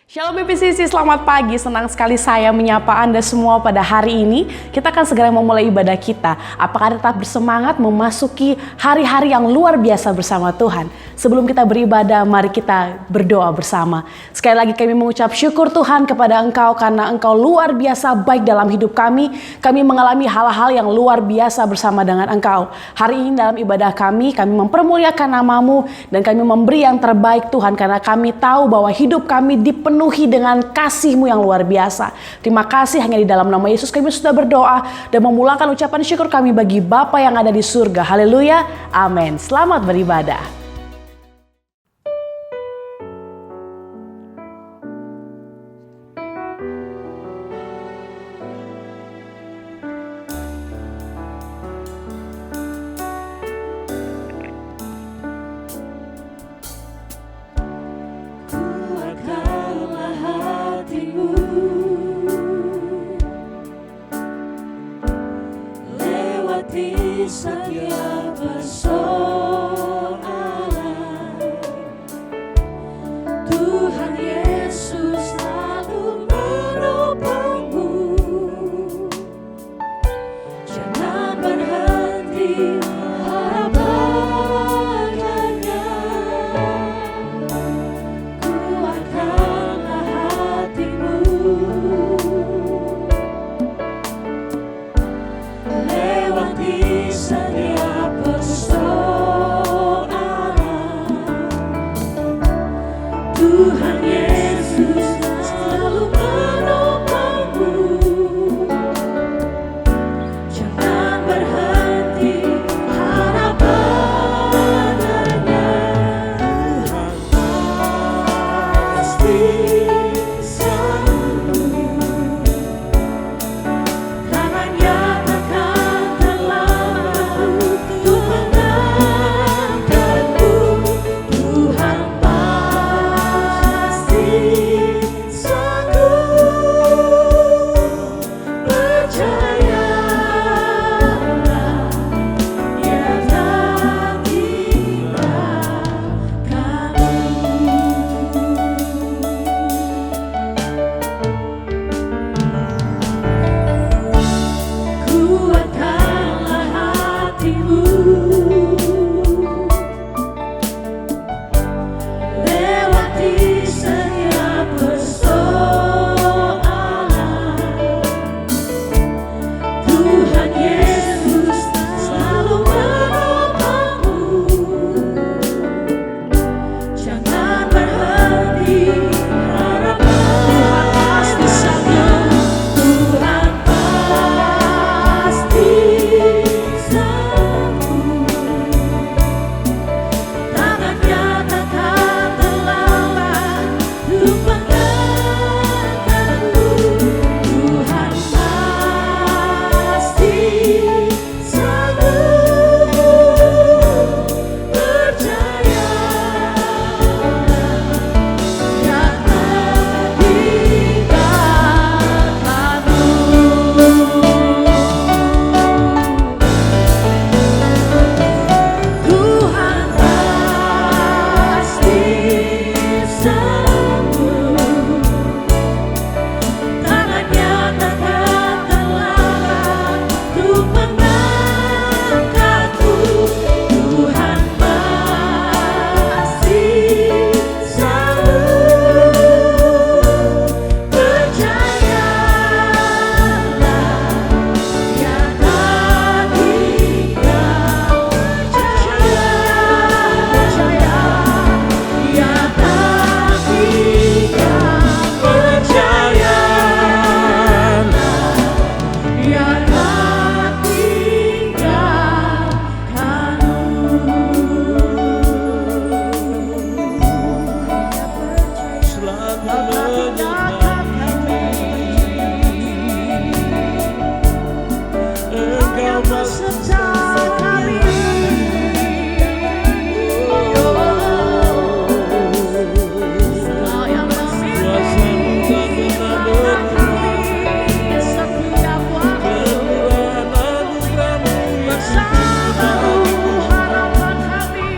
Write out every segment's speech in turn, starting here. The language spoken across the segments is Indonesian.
Shalom BPCC, selamat pagi. Senang sekali saya menyapa Anda semua pada hari ini. Kita akan segera memulai ibadah kita. Apakah Anda tetap bersemangat memasuki hari-hari yang luar biasa bersama Tuhan? Sebelum kita beribadah, mari kita berdoa bersama. Sekali lagi kami mengucap syukur Tuhan kepada Engkau karena Engkau luar biasa baik dalam hidup kami. Kami mengalami hal-hal yang luar biasa bersama dengan Engkau. Hari ini dalam ibadah kami mempermuliakan nama-Mu dan kami memberi yang terbaik Tuhan karena kami tahu bahwa hidup kami dipenuhi dengan kasih-Mu yang luar biasa. Terima kasih, hanya di dalam nama Yesus kami sudah berdoa dan memulakan ucapan syukur kami bagi Bapa yang ada di surga. Haleluya, amin. Selamat beribadah. Setiap persoalan, Tuhan Yesus selalu menopangmu. Jangan berhenti harapkan Hanya, kuatkanlah hatimu. Lewati setiap persoalan, Tuhan Yesus selalu menopangmu. Jangan berhenti harapkan Hanya, Tuhan pasti sanggup. Tangannya takkan terlambat untuk mengangkatmu. Tuhan pasti sanggup. Percayalah, Dia tak tinggalkanmu. Kuatkanlah hatimu. Lewati setiap persoalan, Tuhan Yesus selalu menopangmu. Jangan berhenti harapkan, Tuhan pasti sanggup. Tuhan pasti sanggup. Tangannya takkan terlambat untuk mengangkatmu. Tuhan pasti sanggup. Percayalah, Dia tak tinggalkanmu. Tuhan pasti sanggup. Tangannya takkan terlambat untuk mengangkatmu. Tuhan pasti sanggup. Percayalah, Dia tak tinggal. Percaya, Dia tak tinggal. Percayalah, Dia tak tinggalkanmu. Selalu menyertai Engkau beserta kami. Kau yang memimpin setiap waktu. Bersamamu harapan kami.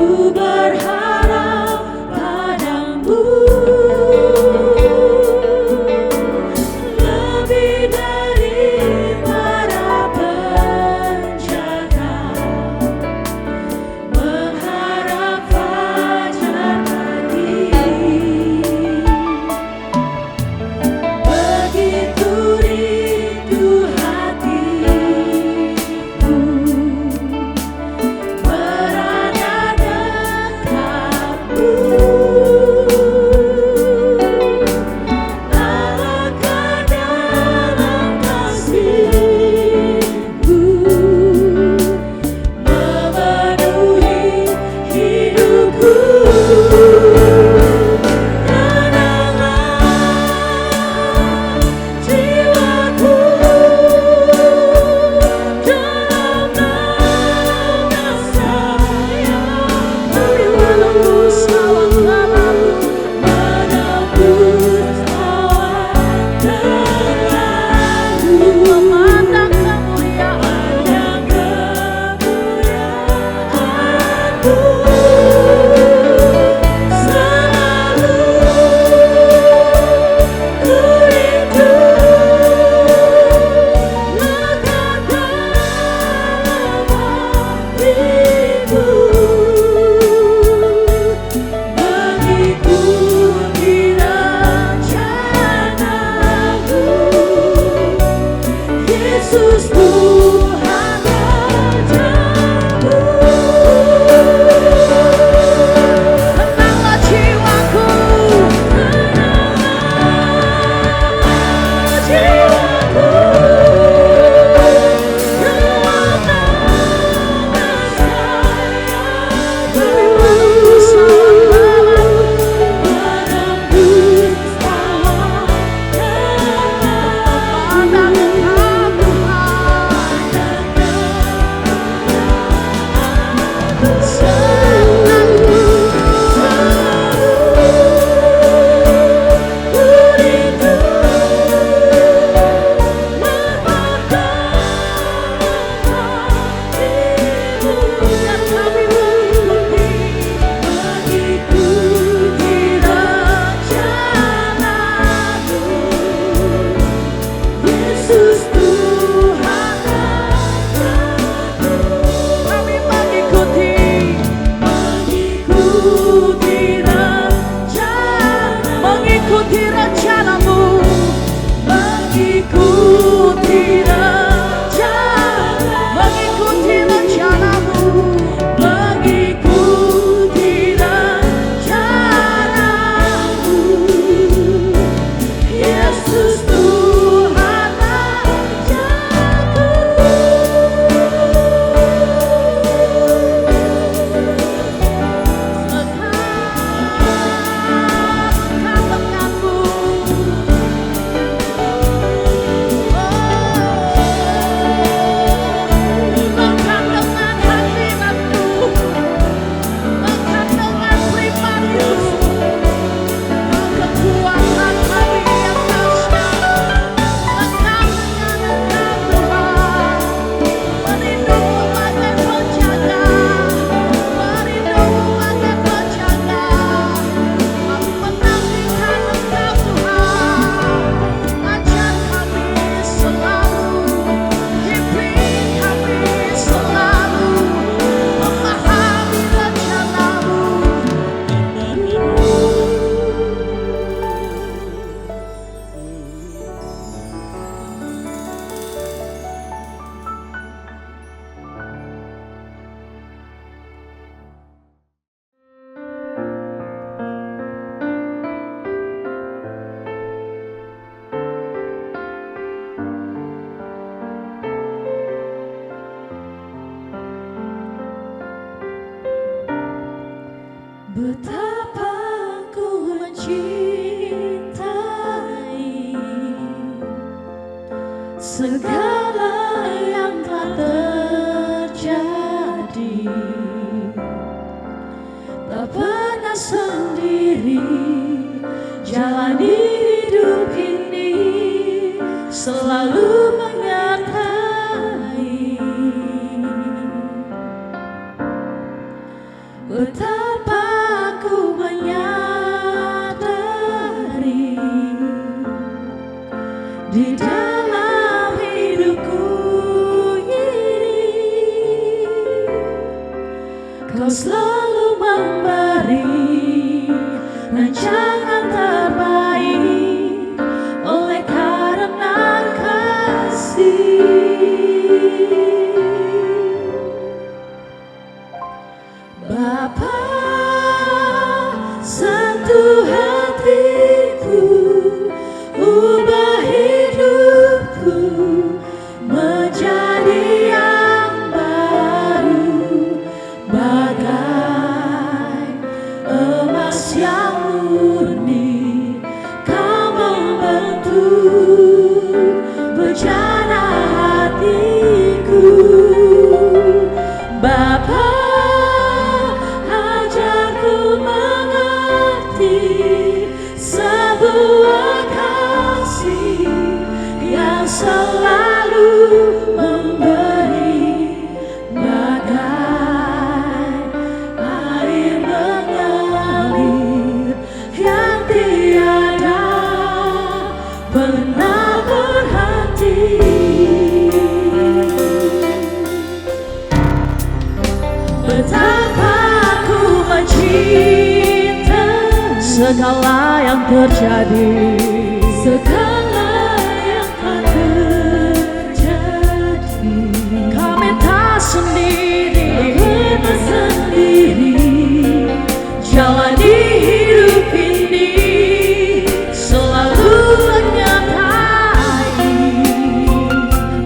berharap padamu, lebih dari para penjaga, mengharap fajar pagi. Begitu rindu hatiku berada dekatmu. Alangkah dalam kasih-Mu memenuhi hidupku. Tenanglah jiwaku dalam nama sayang-Mu. Menebus awan malam, menebus awan terlalu, memandang kemuliaan-Mu. Selalu ku rindu lekat dalam hatimu, mengikuti rencana-Mu. Yesus Tuhan Rajaku. Tenanglah jiwaku, tenanglah jiwaku dalam nama sayang-Mu. Menebus awan malam, menebus awan mengikuti rencana-Mu. Yesus Tuhan Rajaku. Kami mengikuti rencana, mengikuti rencana-Mu, mengikuti rencana, mengikuti rencana-Mu, mengikuti rencana-Mu. Yesus Tuhan Rajaku. Lekat dengan hadirat-Mu, lekat dengan pribadi-Mu, kekuatan kami yang dahsyat, lekat dengan Engkau Tuhan, merindumu bagai penjaga, merindumu bagai penjaga. Kami menantikan Engkau Tuhan, ajar kami selalu, pimpin kami selalu, memahami rencana-Mu. Betapa ku mencintai segala yang telah terjadi, tak pernah sendiri jalani hidup ini, selalu menyertai. Betapa ku menyadari di dalam hidupku ini Kau selalu memberi rancangan terbaik oleh karena kasih. Bapa, sentuh hatiku, ubah hidupku menjadi yang baru, bagai emas yang murni. Kau membentuk bejana hatiku, Bapa. Sebuah kasih yang selalu memberi, bagai air mengalir yang tiada pernah berhenti. Betapa ku mencinta segala yang terjadi, segala yang akan terjadi. Kami tak sendiri, jalani hidup ini selalu menyertai.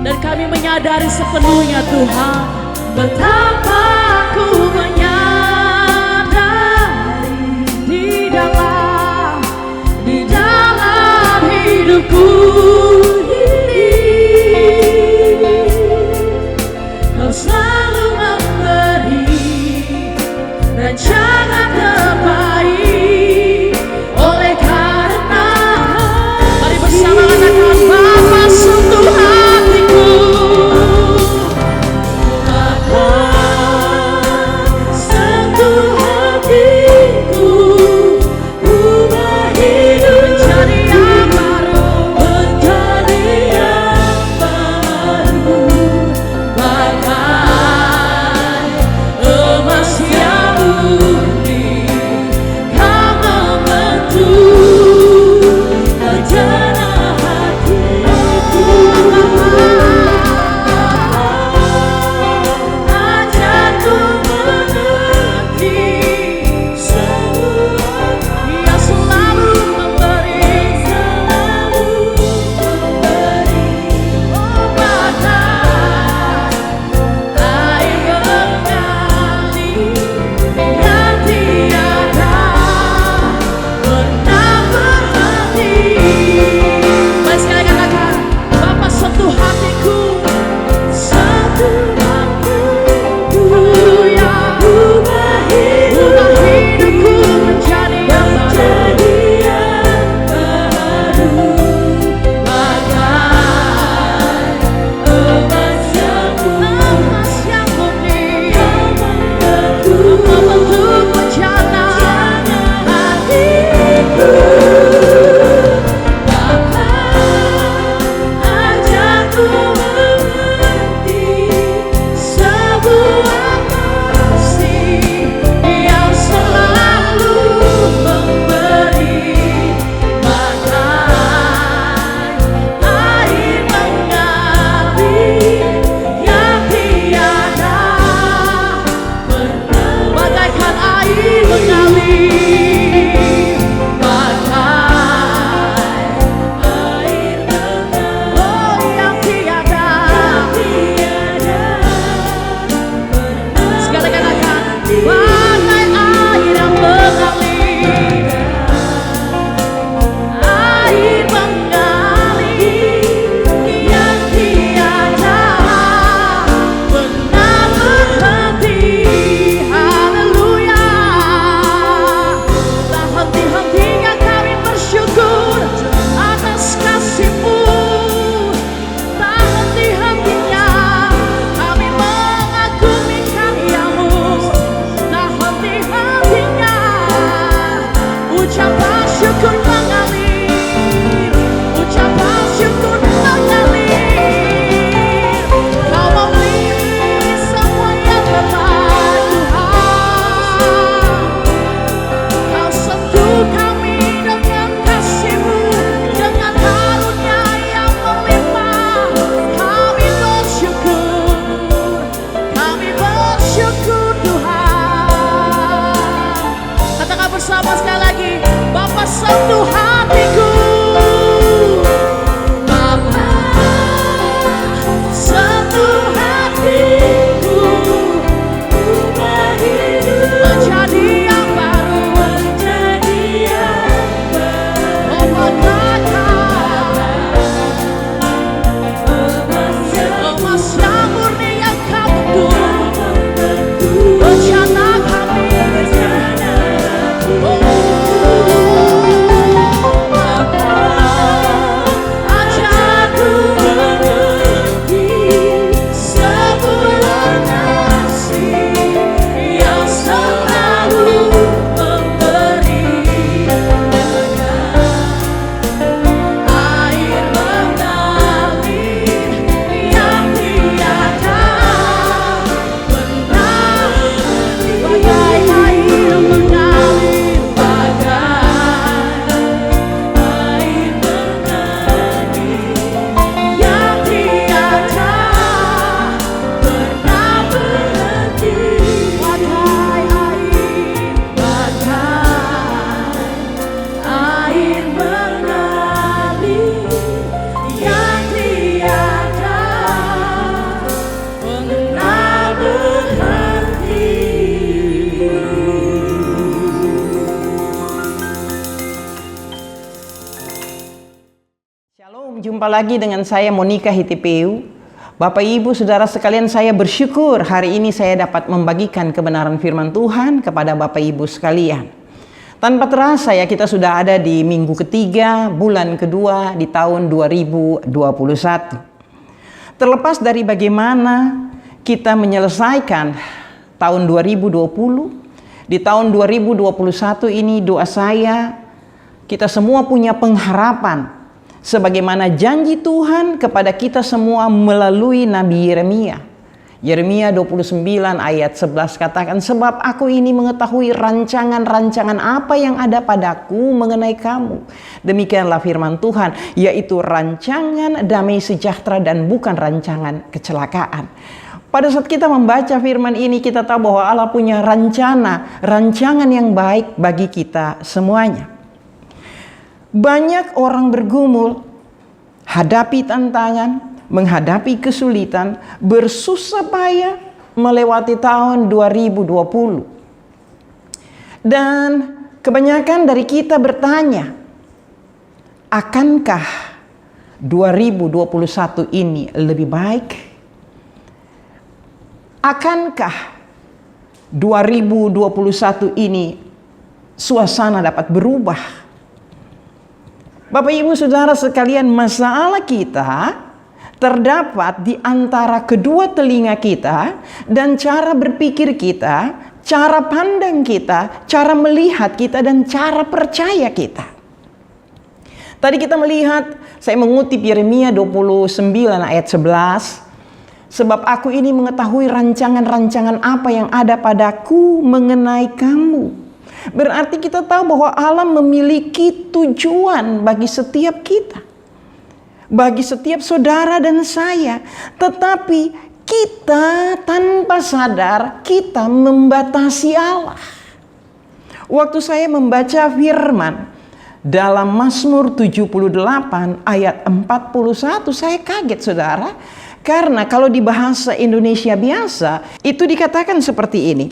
Dan kami menyadari sepenuhnya Tuhan, betapa ku hidupku ini Kau selalu memberi rancangan terbaik oleh karena. Mari bersama katakan, Bapa sentuh hatiku, Bapa sentuh hatiku, ubah hidup menjadi yang baru, menjadi yang baru, bagai emas yang murni. Sama sekali lagi, Bapa sentuh hatiku. Bapa sentuh hatiku, ubah hidup menjadi yang baru, menjadi yang baru. Oh emas yang murni yang kau bentuk, rencana kami. Ajarku mengerti sebuah kasih yang selalu memberi air mengalir yang tiada pernah bagai air mengalir, bagai air mengalir yang tiada pernah berhenti, bagai air mengalir yang tiada pernah berhenti. Shalom, jumpa lagi dengan saya Monica Hitipeu. Bapak Ibu Saudara sekalian, saya bersyukur hari ini saya dapat membagikan kebenaran firman Tuhan kepada Bapak Ibu sekalian. Tanpa terasa ya, kita sudah ada di minggu ketiga, bulan kedua di tahun 2021. Terlepas dari bagaimana kita menyelesaikan tahun 2020, di tahun 2021 ini doa saya, kita semua punya pengharapan sebagaimana janji Tuhan kepada kita semua melalui Nabi Yeremia. Yeremia 29 ayat 11 katakan, sebab aku ini mengetahui rancangan-rancangan apa yang ada padaku mengenai kamu. Demikianlah firman Tuhan, yaitu rancangan damai sejahtera dan bukan rancangan kecelakaan. Pada saat kita membaca firman ini, kita tahu bahwa Allah punya rancangan yang baik bagi kita semuanya. Banyak orang bergumul, hadapi tantangan, menghadapi kesulitan, bersusah payah melewati tahun 2020. Dan kebanyakan dari kita bertanya, akankah 2021 ini lebih baik? Akankah 2021 ini suasana dapat berubah? Bapak Ibu Saudara sekalian, masalah kita terdapat di antara kedua telinga kita dan cara berpikir kita, cara pandang kita, cara melihat kita, dan cara percaya kita. Tadi kita melihat, saya mengutip Yeremia 29 ayat 11. Sebab aku ini mengetahui rancangan-rancangan apa yang ada padaku mengenai kamu. Berarti kita tahu bahwa Allah memiliki tujuan bagi setiap kita. Bagi setiap saudara dan saya. Tetapi kita tanpa sadar kita membatasi Allah. Waktu saya membaca firman dalam Mazmur 78 ayat 41, saya kaget saudara. Karena kalau di bahasa Indonesia biasa itu dikatakan seperti ini.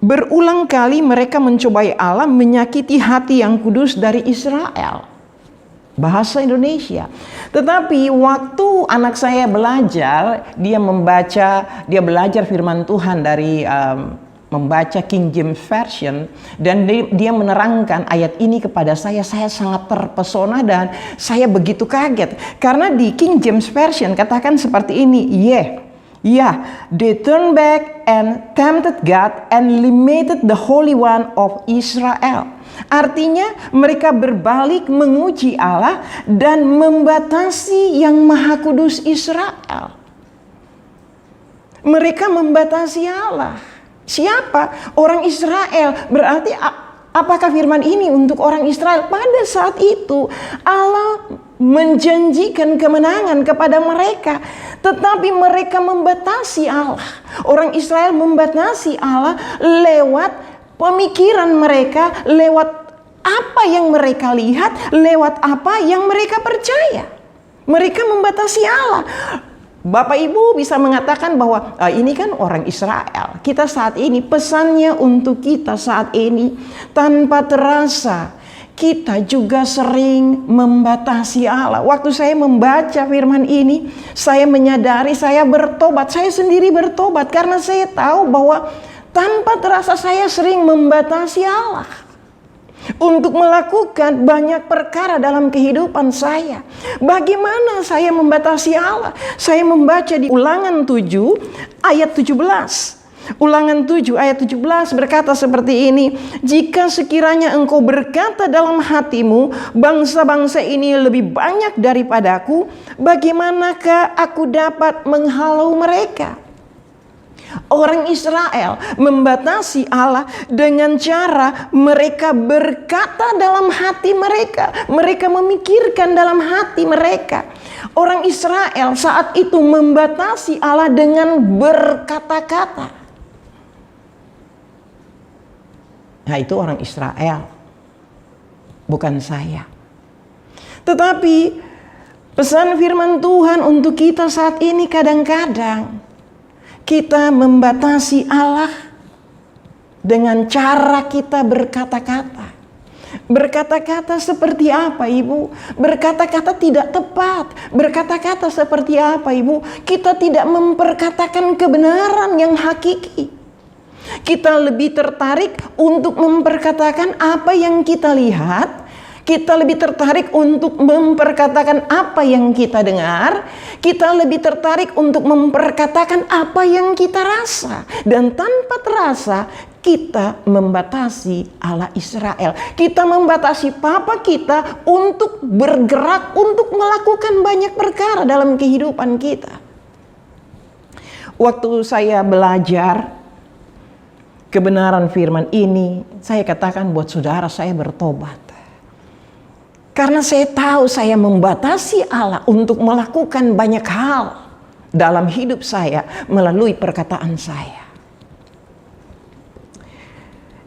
Berulang kali mereka mencobai Allah, menyakiti hati yang kudus dari Israel. Bahasa Indonesia. Tetapi waktu anak saya belajar, dia belajar firman Tuhan dari membaca King James Version, dan dia menerangkan ayat ini kepada saya sangat terpesona dan saya begitu kaget. Karena di King James Version katakan seperti ini, Yeah, they turned back and tempted God and limited the Holy One of Israel. Artinya mereka berbalik menguji Allah dan membatasi yang Maha Kudus Israel. Mereka membatasi Allah. Siapa? Orang Israel. Berarti apakah firman ini untuk orang Israel? Pada saat itu Allah menjanjikan kemenangan kepada mereka, tetapi mereka membatasi Allah. Orang Israel membatasi Allah lewat pemikiran mereka, lewat apa yang mereka lihat, lewat apa yang mereka percaya. Mereka membatasi Allah. Bapak Ibu bisa mengatakan bahwa ini kan orang Israel. Kita saat ini, pesannya untuk kita saat ini, tanpa terasa kita juga sering membatasi Allah. Waktu saya membaca firman ini, saya menyadari saya bertobat. Saya sendiri bertobat karena saya tahu bahwa tanpa terasa saya sering membatasi Allah untuk melakukan banyak perkara dalam kehidupan saya. Bagaimana saya membatasi Allah? Saya membaca di Ulangan 7 ayat 17. Ulangan 7 ayat 17 berkata seperti ini. Jika sekiranya engkau berkata dalam hatimu, bangsa-bangsa ini lebih banyak daripadaku, bagaimanakah aku dapat menghalau mereka? Orang Israel membatasi Allah dengan cara mereka berkata dalam hati mereka. Mereka memikirkan dalam hati mereka. Orang Israel saat itu membatasi Allah dengan berkata-kata. Nah, itu orang Israel, bukan saya. Tetapi pesan firman Tuhan untuk kita saat ini kadang-kadang kita membatasi Allah dengan cara kita berkata-kata. Berkata-kata seperti apa, Ibu? Berkata-kata tidak tepat. Berkata-kata seperti apa, Ibu? Kita tidak memperkatakan kebenaran yang hakiki. Kita lebih tertarik untuk memperkatakan apa yang kita lihat. Kita lebih tertarik untuk memperkatakan apa yang kita dengar. Kita lebih tertarik untuk memperkatakan apa yang kita rasa. Dan tanpa terasa kita membatasi Allah Israel. Kita membatasi Papa kita untuk bergerak, untuk melakukan banyak perkara dalam kehidupan kita. Waktu saya belajar kebenaran firman ini, saya katakan buat saudara, saya bertobat. Karena saya tahu saya membatasi Allah untuk melakukan banyak hal dalam hidup saya melalui perkataan saya.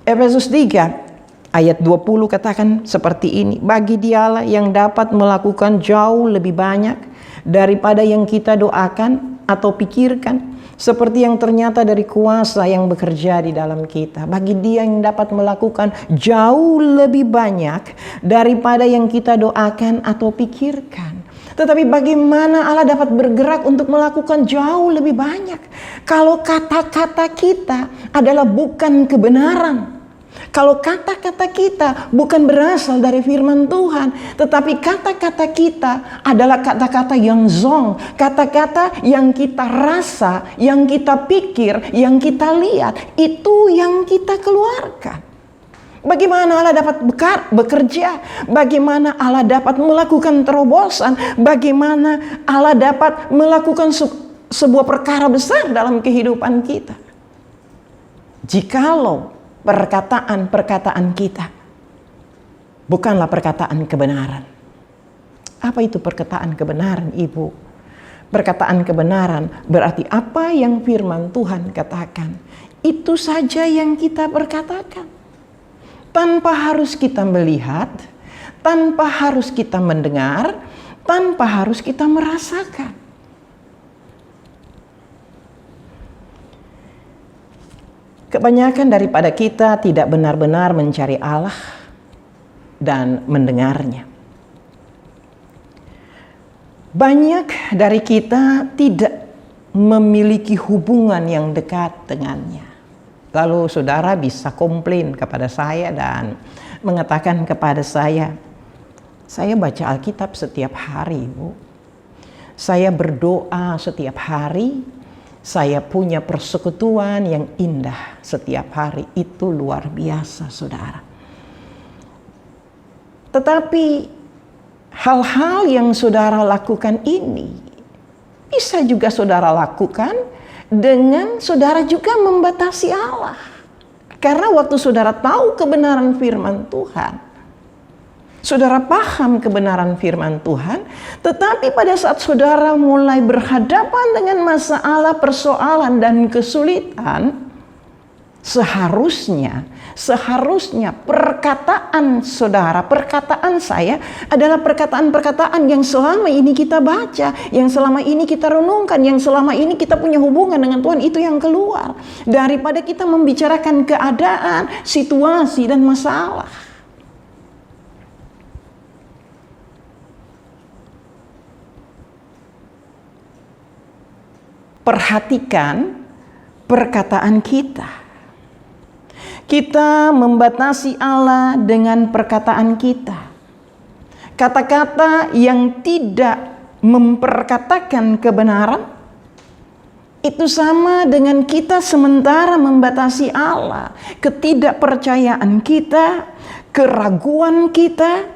Efesus 3 ayat 20 katakan seperti ini. Bagi Dialah yang dapat melakukan jauh lebih banyak daripada yang kita doakan atau pikirkan, seperti yang ternyata dari kuasa yang bekerja di dalam kita. Bagi Dia yang dapat melakukan jauh lebih banyak daripada yang kita doakan atau pikirkan. Tetapi bagaimana Allah dapat bergerak untuk melakukan jauh lebih banyak kalau kata-kata kita adalah bukan kebenaran? Kalau kata-kata kita bukan berasal dari firman Tuhan, tetapi kata-kata kita adalah kata-kata yang zong, kata-kata yang kita rasa, yang kita pikir, yang kita lihat, itu yang kita keluarkan. Bagaimana Allah dapat bekerja? Bagaimana Allah dapat melakukan terobosan? Bagaimana Allah dapat melakukan sebuah perkara besar dalam kehidupan kita? Jikalau perkataan-perkataan kita bukanlah perkataan kebenaran. Apa itu perkataan kebenaran, Ibu? Perkataan kebenaran berarti apa yang firman Tuhan katakan, itu saja yang kita perkatakan. Tanpa harus kita melihat, tanpa harus kita mendengar, tanpa harus kita merasakan. Kebanyakan daripada kita tidak benar-benar mencari Allah dan mendengarnya. Banyak dari kita tidak memiliki hubungan yang dekat dengannya. Lalu saudara bisa komplain kepada saya dan mengatakan kepada saya baca Alkitab setiap hari, Bu. Saya berdoa setiap hari. Saya punya persekutuan yang indah setiap hari. Itu luar biasa, saudara. Tetapi hal-hal yang saudara lakukan ini bisa juga saudara lakukan dengan saudara juga membatasi Allah. Karena waktu saudara tahu kebenaran firman Tuhan, saudara paham kebenaran firman Tuhan, tetapi pada saat saudara mulai berhadapan dengan masalah, persoalan, dan kesulitan, seharusnya Seharusnya perkataan saudara, perkataan saya adalah perkataan-perkataan yang selama ini kita baca, yang selama ini kita renungkan, yang selama ini kita punya hubungan dengan Tuhan, itu yang keluar. Daripada kita membicarakan keadaan, situasi, dan masalah. Perhatikan perkataan kita. Kita membatasi Allah dengan perkataan kita. Kata-kata yang tidak memperkatakan kebenaran itu sama dengan kita sementara membatasi Allah. Ketidakpercayaan kita, keraguan kita,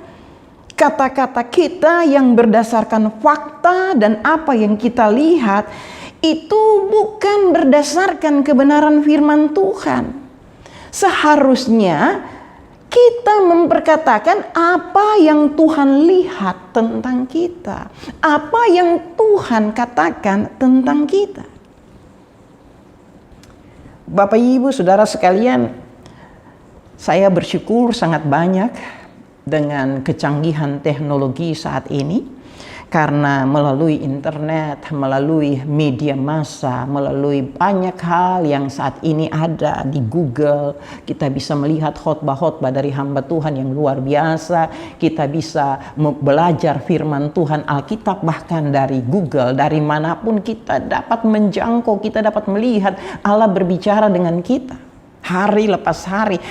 kata-kata kita yang berdasarkan fakta dan apa yang kita lihat itu bukan berdasarkan kebenaran firman Tuhan. Seharusnya kita memperkatakan apa yang Tuhan lihat tentang kita, apa yang Tuhan katakan tentang kita. Bapak Ibu Saudara sekalian, saya bersyukur sangat banyak dengan kecanggihan teknologi saat ini. Karena melalui internet, melalui media massa, melalui banyak hal yang saat ini ada di Google, kita bisa melihat khotbah-khotbah dari hamba Tuhan yang luar biasa. Kita bisa belajar firman Tuhan, Alkitab, bahkan dari Google, dari manapun kita dapat menjangkau, kita dapat melihat Allah berbicara dengan kita hari lepas hari.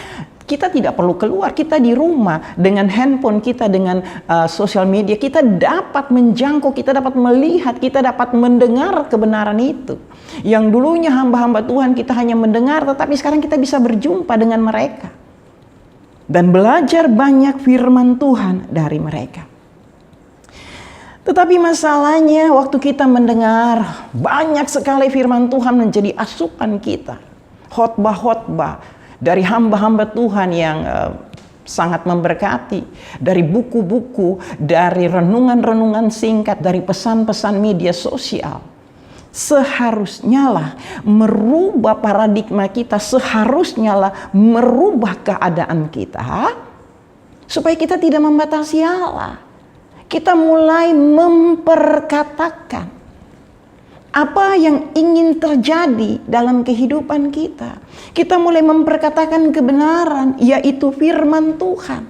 Kita tidak perlu keluar, kita di rumah dengan handphone kita, dengan sosial media, kita dapat menjangkau, kita dapat melihat, kita dapat mendengar kebenaran itu. Yang dulunya hamba-hamba Tuhan kita hanya mendengar, tetapi sekarang kita bisa berjumpa dengan mereka. Dan belajar banyak firman Tuhan dari mereka. Tetapi masalahnya waktu kita mendengar, banyak sekali firman Tuhan menjadi asupan kita. Khotbah-khotbah dari hamba-hamba Tuhan yang sangat memberkati, dari buku-buku, dari renungan-renungan singkat, dari pesan-pesan media sosial. Seharusnya lah merubah paradigma kita, seharusnya lah merubah keadaan kita, supaya kita tidak membatasi Allah. Kita mulai memperkatakan apa yang ingin terjadi dalam kehidupan kita. Kita mulai memperkatakan kebenaran, yaitu firman Tuhan.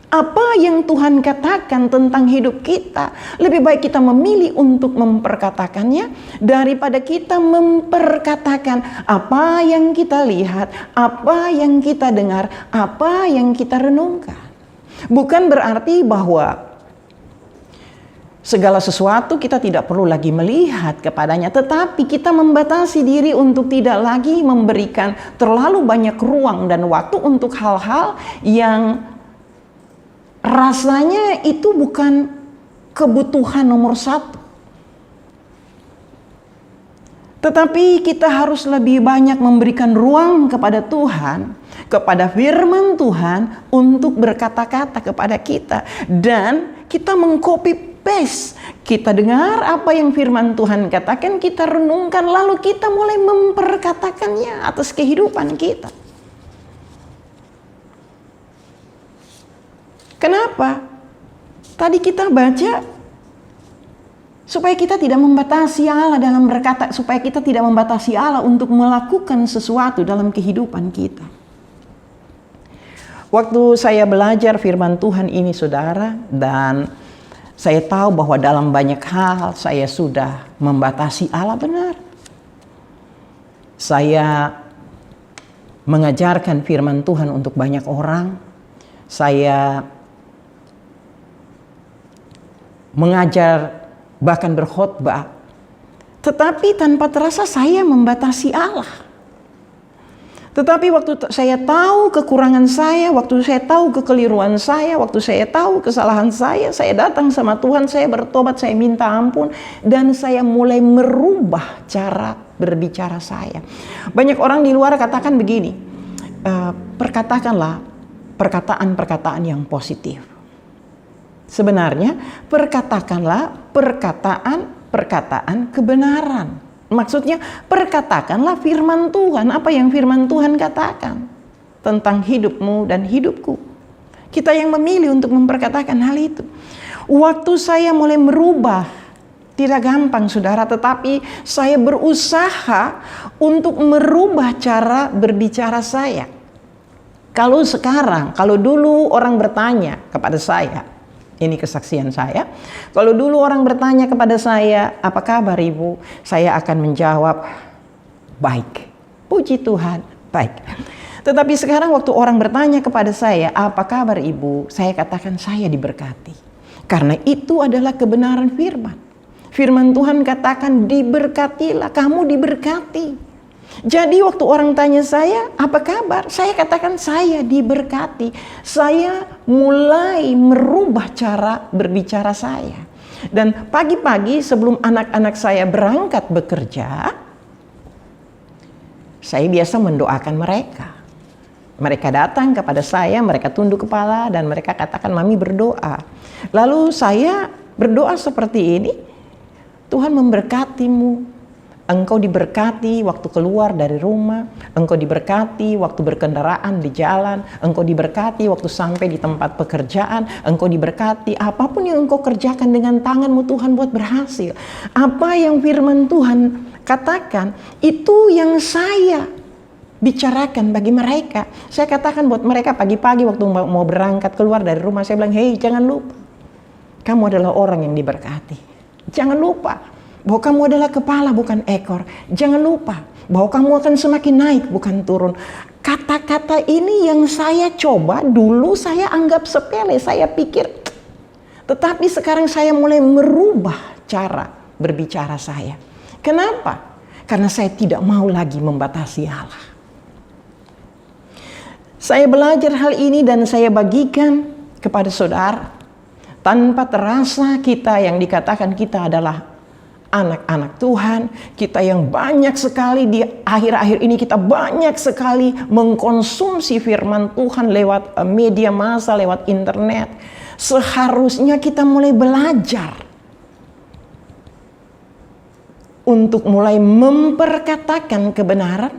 Apa yang Tuhan katakan tentang hidup kita, lebih baik kita memilih untuk memperkatakannya daripada kita memperkatakan apa yang kita lihat, apa yang kita dengar, apa yang kita renungkan. Bukan berarti bahwa segala sesuatu kita tidak perlu lagi melihat kepadanya, tetapi kita membatasi diri untuk tidak lagi memberikan terlalu banyak ruang dan waktu untuk hal-hal yang rasanya itu bukan kebutuhan nomor satu. Tetapi kita harus lebih banyak memberikan ruang kepada Tuhan, kepada firman Tuhan untuk berkata-kata kepada kita. Dan kita mengcopy paste. Kita dengar apa yang firman Tuhan katakan, kita renungkan, lalu kita mulai memperkatakannya atas kehidupan kita. Kenapa? Tadi kita baca supaya kita tidak membatasi Allah dalam berkata, supaya kita tidak membatasi Allah untuk melakukan sesuatu dalam kehidupan kita. Waktu saya belajar firman Tuhan ini, saudara, dan saya tahu bahwa dalam banyak hal saya sudah membatasi Allah, benar. Saya mengajarkan firman Tuhan untuk banyak orang. Saya mengajar, bahkan berkhotbah. Tetapi tanpa terasa saya membatasi Allah. Tetapi waktu saya tahu kekurangan saya, waktu saya tahu kekeliruan saya, waktu saya tahu kesalahan saya datang sama Tuhan, saya bertobat, saya minta ampun, dan saya mulai merubah cara berbicara saya. Banyak orang di luar katakan begini, perkatakanlah perkataan-perkataan yang positif. Sebenarnya perkatakanlah perkataan-perkataan kebenaran. Maksudnya perkatakanlah firman Tuhan, apa yang firman Tuhan katakan tentang hidupmu dan hidupku. Kita yang memilih untuk memperkatakan hal itu. Waktu saya mulai merubah, tidak gampang saudara, tetapi saya berusaha untuk merubah cara berbicara saya. Kalau sekarang, kalau dulu orang bertanya kepada saya, ini kesaksian saya. Kalau dulu orang bertanya kepada saya, apa kabar ibu? Saya akan menjawab, baik. Puji Tuhan, baik. Tetapi sekarang waktu orang bertanya kepada saya, apa kabar ibu? Saya katakan saya diberkati. Karena itu adalah kebenaran firman. Firman Tuhan katakan diberkatilah, kamu diberkati. Jadi waktu orang tanya saya, apa kabar? Saya katakan saya diberkati. Saya mulai merubah cara berbicara saya. Dan pagi-pagi sebelum anak-anak saya berangkat bekerja, saya biasa mendoakan mereka. Mereka datang kepada saya, mereka tunduk kepala dan mereka katakan, Mami berdoa. Lalu saya berdoa seperti ini, Tuhan memberkatimu. Engkau diberkati waktu keluar dari rumah, engkau diberkati waktu berkendaraan di jalan, engkau diberkati waktu sampai di tempat pekerjaan, engkau diberkati apapun yang engkau kerjakan dengan tanganmu Tuhan buat berhasil. Apa yang firman Tuhan katakan, itu yang saya bicarakan bagi mereka. Saya katakan buat mereka pagi-pagi waktu mau berangkat keluar dari rumah, saya bilang, hei jangan lupa, kamu adalah orang yang diberkati. Jangan lupa bahwa kamu adalah kepala bukan ekor. Jangan lupa bahwa kamu akan semakin naik bukan turun. Kata-kata ini yang saya coba dulu saya anggap sepele, saya pikir. Tetapi sekarang saya mulai merubah cara berbicara saya. Kenapa? Karena saya tidak mau lagi membatasi Allah. Saya belajar hal ini dan saya bagikan kepada saudara. Tanpa terasa kita yang dikatakan kita adalah anak-anak Tuhan, kita yang banyak sekali di akhir-akhir ini kita banyak sekali mengkonsumsi firman Tuhan lewat media massa, lewat internet. Seharusnya kita mulai belajar untuk mulai memperkatakan kebenaran,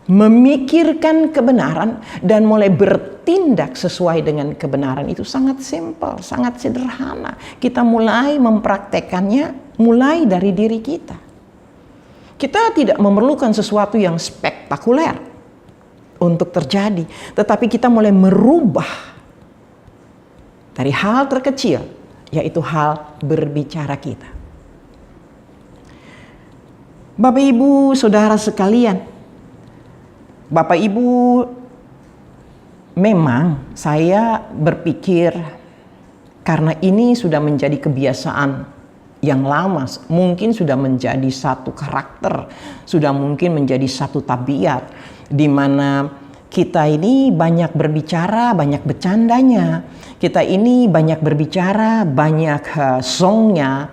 memikirkan kebenaran, dan mulai bertindak sesuai dengan kebenaran. Itu sangat simpel, sangat sederhana. Kita mulai mempraktekannya mulai dari diri kita. Kita tidak memerlukan sesuatu yang spektakuler untuk terjadi, tetapi kita mulai merubah dari hal terkecil, yaitu hal berbicara kita. Bapak Ibu, saudara sekalian, Bapak Ibu, memang saya berpikir karena ini sudah menjadi kebiasaan yang lama, mungkin sudah menjadi satu karakter, sudah mungkin menjadi satu tabiat, di mana kita ini banyak berbicara, banyak bercandanya. Kita ini banyak berbicara, banyak songnya.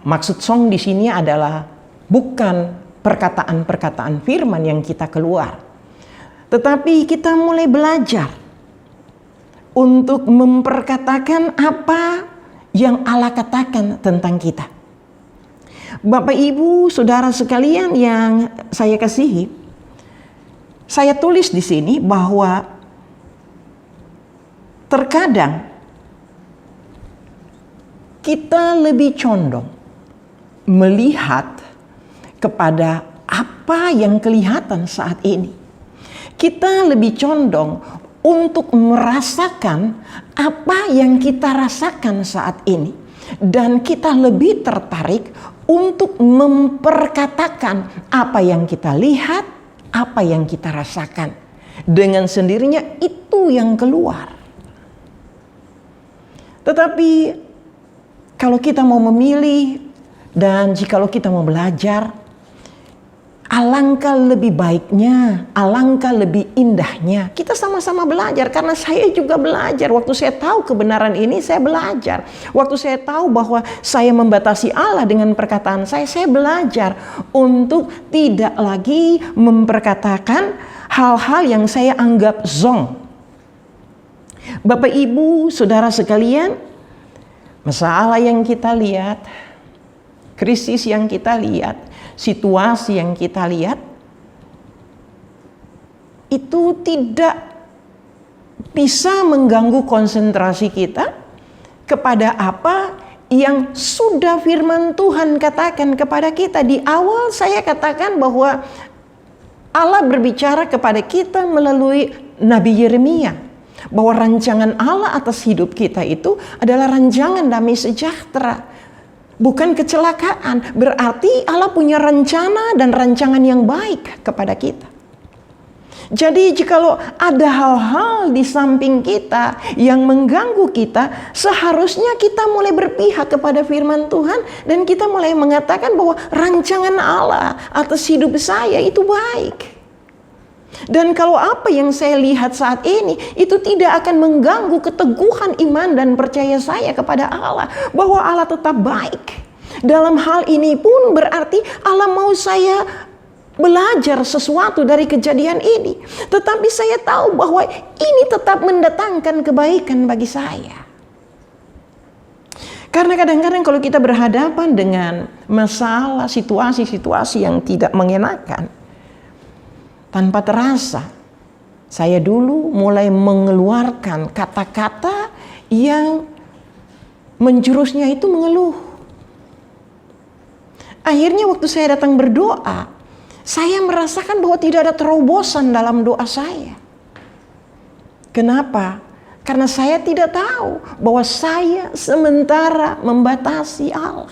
Maksud song di sini adalah bukan perkataan-perkataan firman yang kita keluar, tetapi kita mulai belajar untuk memperkatakan apa yang Allah katakan tentang kita. Bapak Ibu, saudara sekalian yang saya kasihi, saya tulis di sini bahwa terkadang kita lebih condong melihat kepada apa yang kelihatan saat ini. Kita lebih condong untuk merasakan apa yang kita rasakan saat ini. Dan kita lebih tertarik untuk memperkatakan apa yang kita lihat, apa yang kita rasakan. Dengan sendirinya itu yang keluar. Tetapi kalau kita mau memilih dan jikalau kita mau belajar, alangkah lebih baiknya, alangkah lebih indahnya kita sama-sama belajar. Karena saya juga belajar. Waktu saya tahu kebenaran ini, saya belajar. Waktu saya tahu bahwa saya membatasi Allah dengan perkataan saya belajar untuk tidak lagi memperkatakan hal-hal yang saya anggap zong. Bapak Ibu, saudara sekalian, masalah yang kita lihat, krisis yang kita lihat, situasi yang kita lihat, itu tidak bisa mengganggu konsentrasi kita kepada apa yang sudah firman Tuhan katakan kepada kita. Di awal saya katakan bahwa Allah berbicara kepada kita melalui Nabi Yeremia, bahwa rancangan Allah atas hidup kita itu adalah rancangan damai sejahtera, bukan kecelakaan. Berarti Allah punya rencana dan rancangan yang baik kepada kita. Jadi jikalau ada hal-hal di samping kita yang mengganggu kita, seharusnya kita mulai berpihak kepada firman Tuhan dan kita mulai mengatakan bahwa rancangan Allah atas hidup saya itu baik. Dan kalau apa yang saya lihat saat ini itu tidak akan mengganggu keteguhan iman dan percaya saya kepada Allah, bahwa Allah tetap baik. Dalam hal ini pun berarti Allah mau saya belajar sesuatu dari kejadian ini, tetapi saya tahu bahwa ini tetap mendatangkan kebaikan bagi saya. Karena kadang-kadang kalau kita berhadapan dengan masalah, situasi-situasi yang tidak mengenakan, tanpa terasa saya dulu mulai mengeluarkan kata-kata yang menjurusnya itu mengeluh. Akhirnya waktu saya datang berdoa, saya merasakan bahwa tidak ada terobosan dalam doa saya. Kenapa? Karena saya tidak tahu bahwa saya sementara membatasi Allah.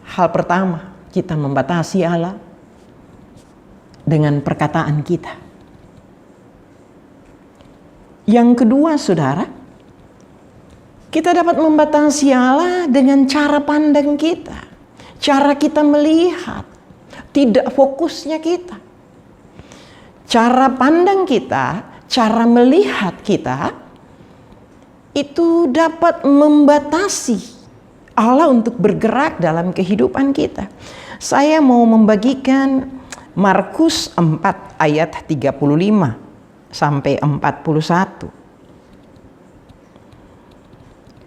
Hal pertama, kita membatasi Allah dengan perkataan kita. Yang kedua, saudara, kita dapat membatasi Allah dengan cara pandang kita, cara kita melihat, tidak fokusnya kita. Cara pandang kita, cara melihat kita, itu dapat membatasi Allah untuk bergerak dalam kehidupan kita. Saya mau membagikan Markus 4 ayat 35 sampai 41.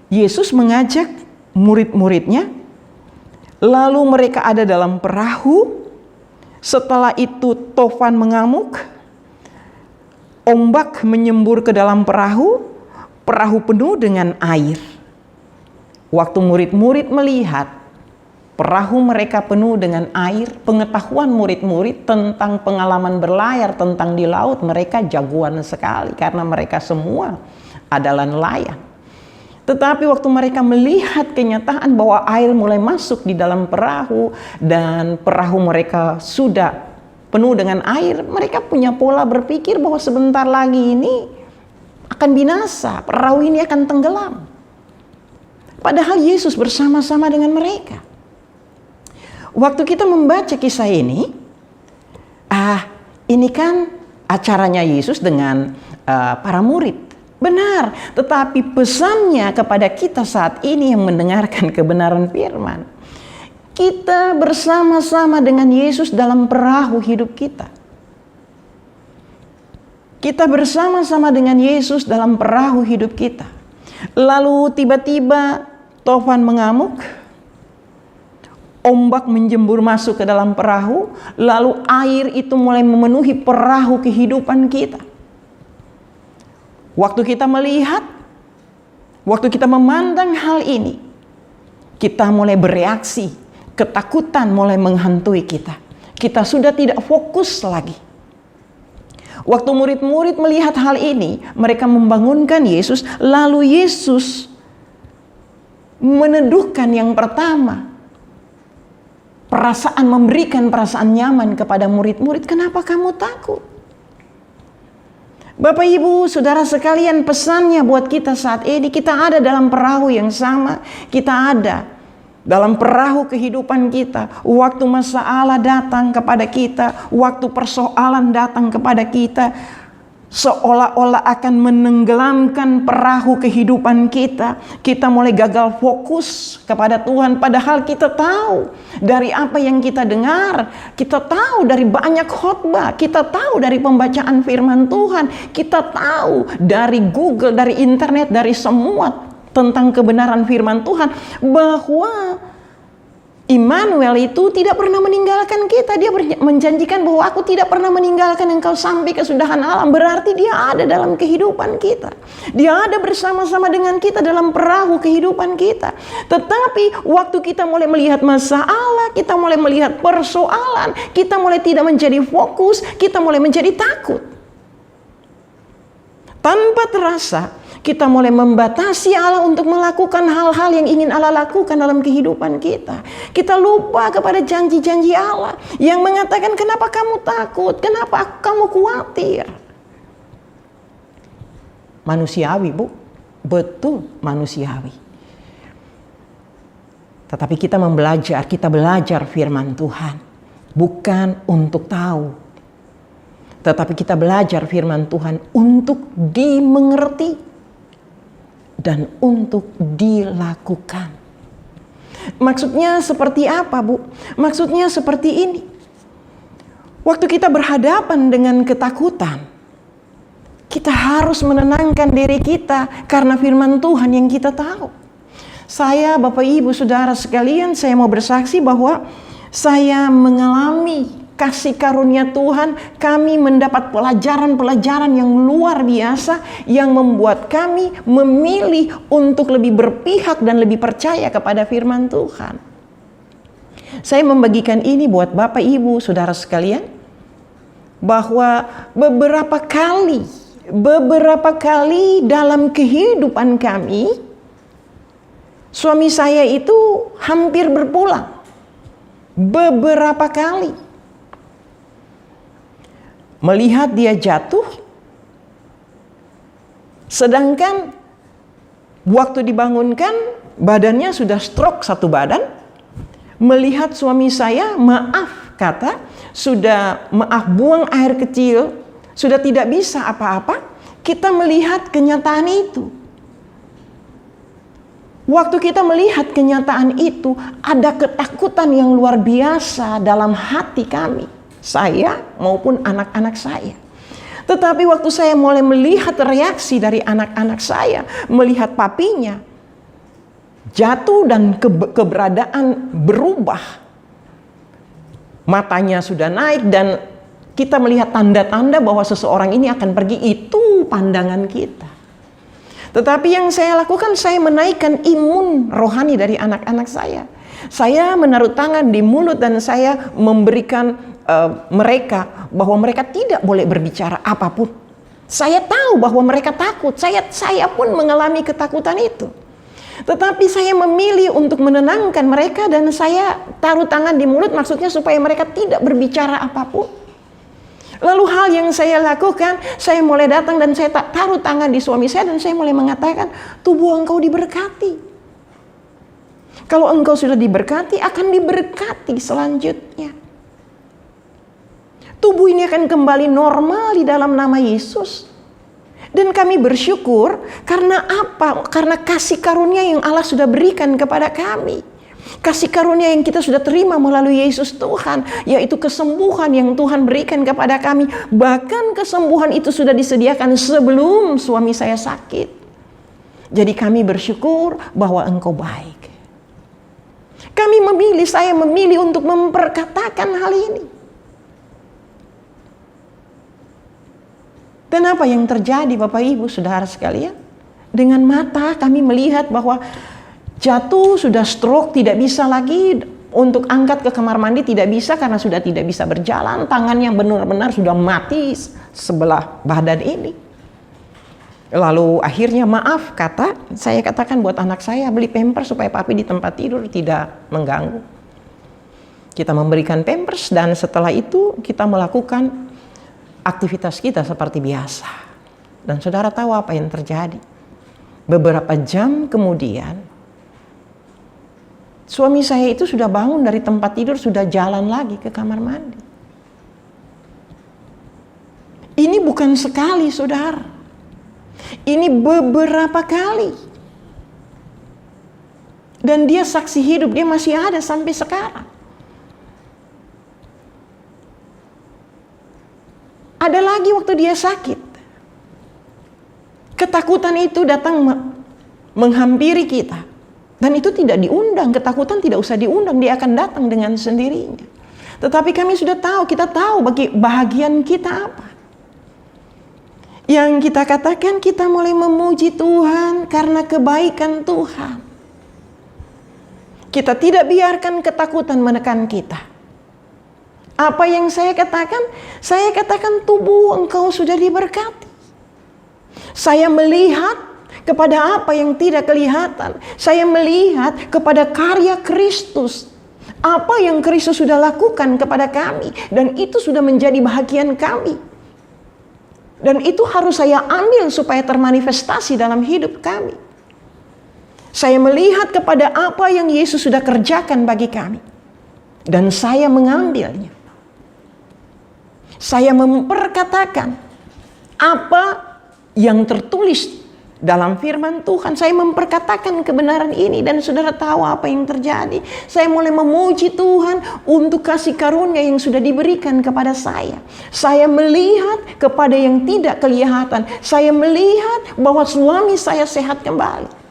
Yesus mengajak murid-muridnya, lalu mereka ada dalam perahu. Setelah itu tofan mengamuk, ombak menyembur ke dalam perahu, perahu penuh dengan air. Waktu murid-murid melihat perahu mereka penuh dengan air, pengetahuan murid-murid tentang pengalaman berlayar, tentang di laut, mereka jagoan sekali karena mereka semua adalah nelayan. Tetapi waktu mereka melihat kenyataan bahwa air mulai masuk di dalam perahu dan perahu mereka sudah penuh dengan air, mereka punya pola berpikir bahwa sebentar lagi ini akan binasa, perahu ini akan tenggelam. Padahal Yesus bersama-sama dengan mereka. Waktu kita membaca kisah ini, ini kan acaranya Yesus dengan para murid. Benar, tetapi pesannya kepada kita saat ini yang mendengarkan kebenaran firman, kita bersama-sama dengan Yesus dalam perahu hidup kita. Kita bersama-sama dengan Yesus dalam perahu hidup kita. Lalu tiba-tiba tofan mengamuk, ombak menjembur masuk ke dalam perahu, lalu air itu mulai memenuhi perahu kehidupan kita. Waktu kita melihat, waktu kita memandang hal ini, kita mulai bereaksi, ketakutan mulai menghantui kita. Kita sudah tidak fokus lagi. Waktu murid-murid melihat hal ini, mereka membangunkan Yesus, lalu Yesus meneduhkan yang pertama, memberikan perasaan nyaman kepada murid-murid. Kenapa kamu takut? Bapak, Ibu, Saudara sekalian, pesannya buat kita saat ini, kita ada dalam perahu yang sama. Kita ada dalam perahu kehidupan kita. Waktu masalah datang kepada kita, waktu persoalan datang kepada kita, seolah-olah akan menenggelamkan perahu kehidupan kita. Kita mulai gagal fokus kepada Tuhan. Padahal kita tahu dari apa yang kita dengar. Kita tahu dari banyak khotbah. Kita tahu dari pembacaan firman Tuhan. Kita tahu dari Google, dari internet, dari semua tentang kebenaran firman Tuhan, bahwa Immanuel itu tidak pernah meninggalkan kita. Dia menjanjikan bahwa aku tidak pernah meninggalkan engkau sampai kesudahan alam. Berarti dia ada dalam kehidupan kita. Dia ada bersama-sama dengan kita dalam perahu kehidupan kita. Tetapi waktu kita mulai melihat masalah, kita mulai melihat persoalan, kita mulai tidak menjadi fokus, kita mulai menjadi takut. Tanpa terasa, kita mulai membatasi Allah untuk melakukan hal-hal yang ingin Allah lakukan dalam kehidupan kita. Kita lupa kepada janji-janji Allah yang mengatakan, kenapa kamu takut? Kenapa kamu khawatir? Manusiawi, Bu. Betul manusiawi. Tetapi kita belajar firman Tuhan. Bukan untuk tahu. Tetapi kita belajar firman Tuhan untuk dimengerti dan untuk dilakukan. Maksudnya seperti apa, Bu? Maksudnya seperti ini. Waktu kita berhadapan dengan ketakutan, kita harus menenangkan diri kita karena firman Tuhan yang kita tahu. Saya, Bapak Ibu, Saudara sekalian, saya mau bersaksi bahwa saya mengalami kasih karunia Tuhan. Kami mendapat pelajaran-pelajaran yang luar biasa yang membuat kami memilih untuk lebih berpihak dan lebih percaya kepada firman Tuhan. Saya membagikan ini buat Bapak Ibu Saudara sekalian, bahwa beberapa kali dalam kehidupan kami, suami saya itu hampir berpulang. Beberapa kali. Melihat dia jatuh, sedangkan waktu dibangunkan badannya sudah stroke satu badan. Melihat suami saya, maaf buang air kecil, sudah tidak bisa apa-apa. Kita melihat kenyataan itu. Waktu kita melihat kenyataan itu, ada ketakutan yang luar biasa dalam hati kami. Saya maupun anak-anak saya. Tetapi waktu saya mulai melihat reaksi dari anak-anak saya, melihat papinya jatuh dan keberadaan berubah. Matanya sudah naik dan kita melihat tanda-tanda bahwa seseorang ini akan pergi. Itu pandangan kita. Tetapi yang saya lakukan, saya menaikkan imun rohani dari anak-anak saya. Saya menaruh tangan di mulut dan saya memberikan mereka bahwa mereka tidak boleh berbicara apapun. Saya tahu bahwa mereka takut. Saya pun mengalami ketakutan itu. Tetapi saya memilih untuk menenangkan mereka dan saya taruh tangan di mulut, maksudnya supaya mereka tidak berbicara apapun. Lalu hal yang saya lakukan, saya mulai datang dan saya taruh tangan di suami saya dan saya mulai mengatakan, tubuh engkau diberkati. Kalau engkau sudah diberkati, akan diberkati selanjutnya. Tubuh ini akan kembali normal di dalam nama Yesus. Dan kami bersyukur karena apa? Karena kasih karunia yang Allah sudah berikan kepada kami. Kasih karunia yang kita sudah terima melalui Yesus Tuhan, yaitu kesembuhan yang Tuhan berikan kepada kami. Bahkan kesembuhan itu sudah disediakan sebelum suami saya sakit. Jadi kami bersyukur bahwa engkau baik. Saya memilih untuk memperkatakan hal ini. Dan apa yang terjadi Bapak Ibu Saudara sekalian? Dengan mata kami melihat bahwa jatuh, sudah stroke, tidak bisa lagi untuk angkat ke kamar mandi, tidak bisa karena sudah tidak bisa berjalan. Tangan yang benar-benar sudah mati sebelah badan ini. Lalu akhirnya saya katakan buat anak saya, beli pampers supaya papi di tempat tidur tidak mengganggu. Kita memberikan pampers dan setelah itu kita melakukan aktivitas kita seperti biasa. Dan saudara tahu apa yang terjadi? Beberapa jam kemudian, suami saya itu sudah bangun dari tempat tidur, sudah jalan lagi ke kamar mandi. Ini bukan sekali, saudara. Ini beberapa kali. Dan dia saksi hidup, dia masih ada sampai sekarang. Ada lagi waktu dia sakit. Ketakutan itu datang menghampiri kita. Dan itu tidak diundang, ketakutan tidak usah diundang, dia akan datang dengan sendirinya. Tetapi kami sudah tahu, kita tahu bagi bahagian kita apa. Yang kita katakan, kita mulai memuji Tuhan karena kebaikan Tuhan. Kita tidak biarkan ketakutan menekan kita. Apa yang saya katakan? Saya katakan tubuh engkau sudah diberkati. Saya melihat kepada apa yang tidak kelihatan. Saya melihat kepada karya Kristus. Apa yang Kristus sudah lakukan kepada kami. Dan itu sudah menjadi bahagian kami. Dan itu harus saya ambil supaya termanifestasi dalam hidup kami. Saya melihat kepada apa yang Yesus sudah kerjakan bagi kami. Dan saya mengambilnya. Saya memperkatakan apa yang tertulis dalam firman Tuhan. Saya memperkatakan kebenaran ini dan saudara tahu apa yang terjadi. Saya mulai memuji Tuhan untuk kasih karunia yang sudah diberikan kepada saya. Saya melihat kepada yang tidak kelihatan. Saya melihat bahwa suami saya sehat kembali.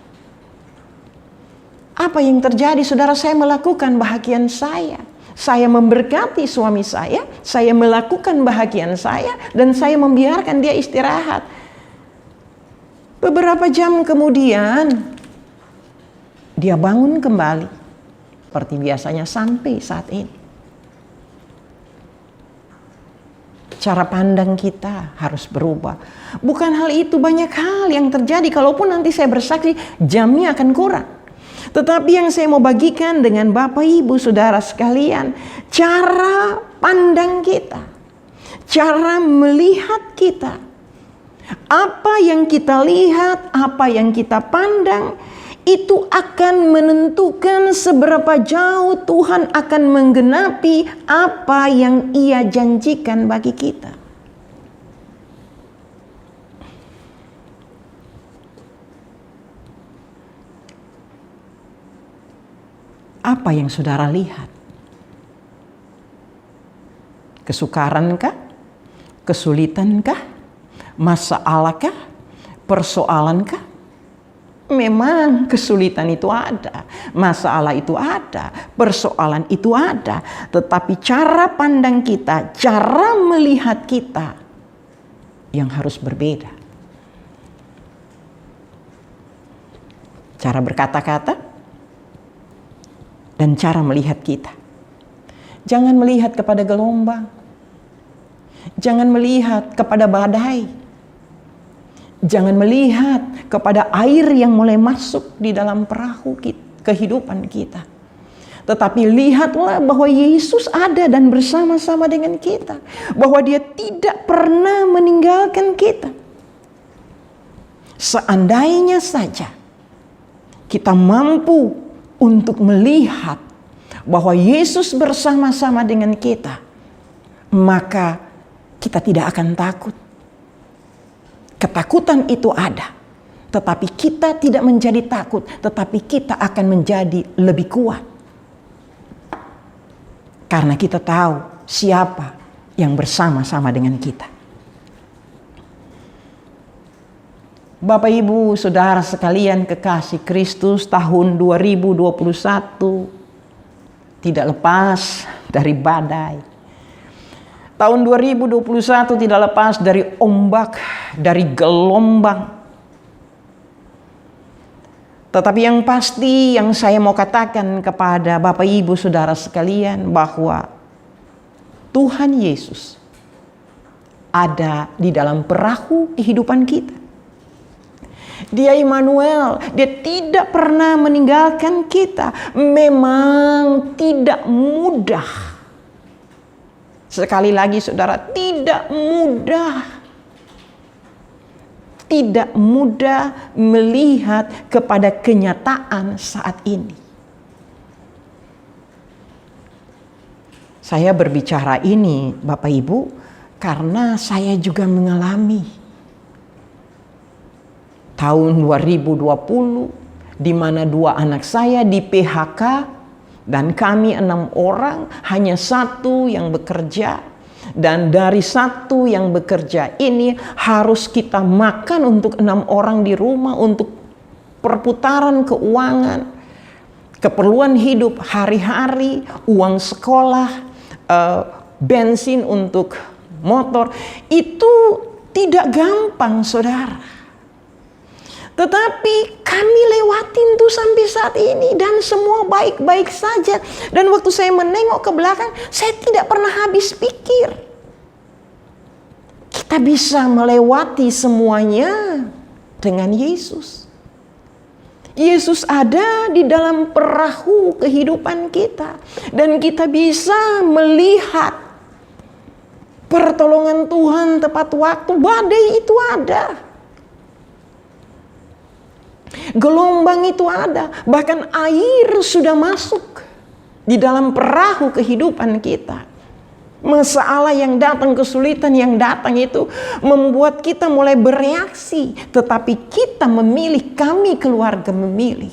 Apa yang terjadi? Saudara, saya melakukan bahagian saya. Saya memberkati suami saya melakukan bahagian saya, dan saya membiarkan dia istirahat. Beberapa jam kemudian, dia bangun kembali. Seperti biasanya sampai saat ini. Cara pandang kita harus berubah. Bukan hal itu, banyak hal yang terjadi. Kalaupun nanti saya bersaksi, jamnya akan kurang. Tetapi yang saya mau bagikan dengan Bapak Ibu Saudara sekalian, cara pandang kita, cara melihat kita. Apa yang kita lihat, apa yang kita pandang, itu akan menentukan seberapa jauh Tuhan akan menggenapi apa yang Ia janjikan bagi kita. Apa yang saudara lihat? Kesukarankah? Kesulitankah? Masalahkah? Persoalankah? Memang kesulitan itu ada, masalah itu ada, persoalan itu ada. Tetapi cara pandang kita, cara melihat kita yang harus berbeda. Cara berkata-kata dan cara melihat kita. Jangan melihat kepada gelombang. Jangan melihat kepada badai. Jangan melihat kepada air yang mulai masuk di dalam perahu kehidupan kita. Tetapi lihatlah bahwa Yesus ada dan bersama-sama dengan kita. Bahwa Dia tidak pernah meninggalkan kita. Seandainya saja kita mampu untuk melihat bahwa Yesus bersama-sama dengan kita, maka kita tidak akan takut. Ketakutan itu ada, tetapi kita tidak menjadi takut, tetapi kita akan menjadi lebih kuat. Karena kita tahu siapa yang bersama-sama dengan kita. Bapak Ibu Saudara sekalian kekasih Kristus, tahun 2021 tidak lepas dari badai. Tahun 2021 tidak lepas dari ombak, dari gelombang. Tetapi yang pasti yang saya mau katakan kepada Bapak Ibu Saudara sekalian bahwa Tuhan Yesus ada di dalam perahu kehidupan kita. Dia Immanuel, Dia tidak pernah meninggalkan kita. Memang tidak mudah. Sekali lagi saudara, tidak mudah. Tidak mudah melihat kepada kenyataan saat ini. Saya berbicara ini Bapak Ibu karena saya juga mengalami tahun 2020 di mana 2 anak saya di PHK. Dan kami 6 orang, hanya 1 yang bekerja. Dan dari 1 yang bekerja ini harus kita makan untuk 6 orang di rumah, untuk perputaran keuangan, keperluan hidup hari-hari, uang sekolah, bensin untuk motor, itu tidak gampang, saudara. Tetapi kami lewatin tuh sampai saat ini dan semua baik-baik saja. Dan waktu saya menengok ke belakang, saya tidak pernah habis pikir. Kita bisa melewati semuanya dengan Yesus. Yesus ada di dalam perahu kehidupan kita. Dan kita bisa melihat pertolongan Tuhan tepat waktu. Badai itu ada. Gelombang itu ada. Bahkan air sudah masuk di dalam perahu kehidupan kita. Masalah yang datang, kesulitan yang datang itu membuat kita mulai bereaksi. Tetapi kita memilih, kami keluarga memilih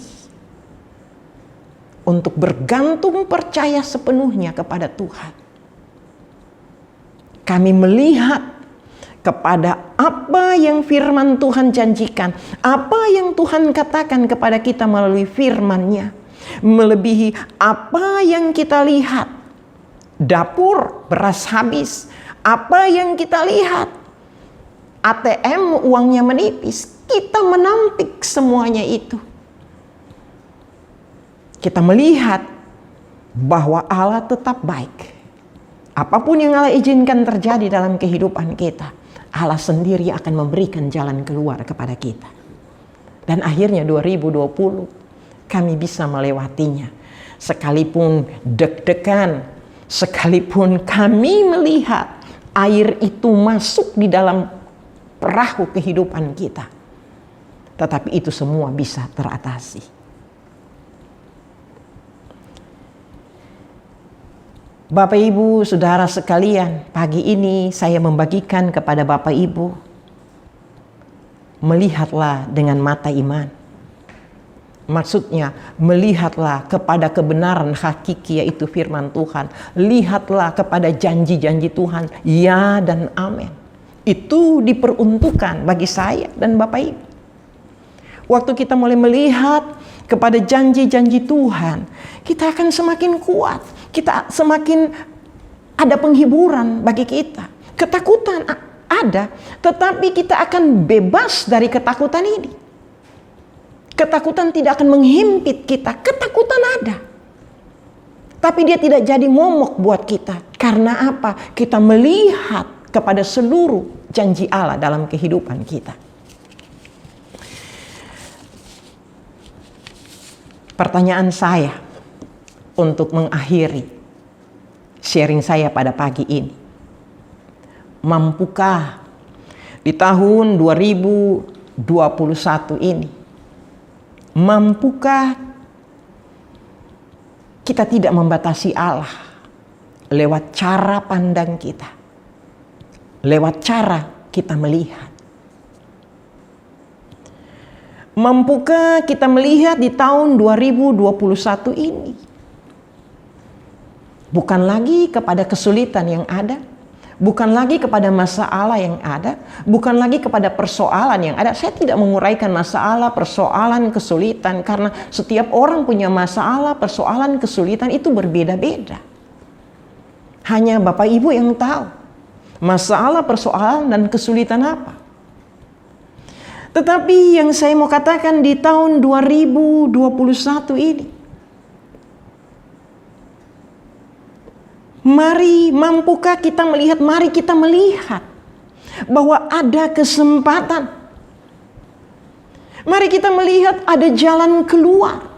untuk bergantung percaya sepenuhnya kepada Tuhan. Kami melihat kepada apa yang firman Tuhan janjikan. Apa yang Tuhan katakan kepada kita melalui firman-Nya. Melebihi apa yang kita lihat. Dapur beras habis. Apa yang kita lihat, ATM uangnya menipis. Kita menampik semuanya itu. Kita melihat bahwa Allah tetap baik. Apapun yang Allah izinkan terjadi dalam kehidupan kita, Allah sendiri akan memberikan jalan keluar kepada kita. Dan akhirnya 2020 kami bisa melewatinya. Sekalipun deg-degan, sekalipun kami melihat air itu masuk di dalam perahu kehidupan kita, tetapi itu semua bisa teratasi. Bapak Ibu, saudara sekalian, pagi ini saya membagikan kepada Bapak Ibu, melihatlah dengan mata iman. Maksudnya, melihatlah kepada kebenaran hakiki, yaitu firman Tuhan. Lihatlah kepada janji-janji Tuhan, ya dan amin. Itu diperuntukkan bagi saya dan Bapak Ibu. Waktu kita mulai melihat kepada janji-janji Tuhan, kita akan semakin kuat. Kita semakin ada penghiburan bagi kita. Ketakutan ada, tetapi kita akan bebas dari ketakutan ini. Ketakutan tidak akan menghimpit kita. Ketakutan ada. Tapi dia tidak jadi momok buat kita. Karena apa? Kita melihat kepada seluruh janji Allah dalam kehidupan kita. Pertanyaan saya untuk mengakhiri sharing saya pada pagi ini. Mampukah di tahun 2021 ini, mampukah kita tidak membatasi Allah lewat cara pandang kita, lewat cara kita melihat? Mampukah kita melihat di tahun 2021 ini bukan lagi kepada kesulitan yang ada, bukan lagi kepada masalah yang ada, bukan lagi kepada persoalan yang ada. Saya tidak menguraikan masalah, persoalan, kesulitan, karena setiap orang punya masalah, persoalan, kesulitan itu berbeda-beda. Hanya Bapak Ibu yang tahu masalah, persoalan, dan kesulitan apa. Tetapi yang saya mau katakan di tahun 2021 ini, mampukah kita melihat, mari kita melihat bahwa ada kesempatan. Mari kita melihat ada jalan keluar.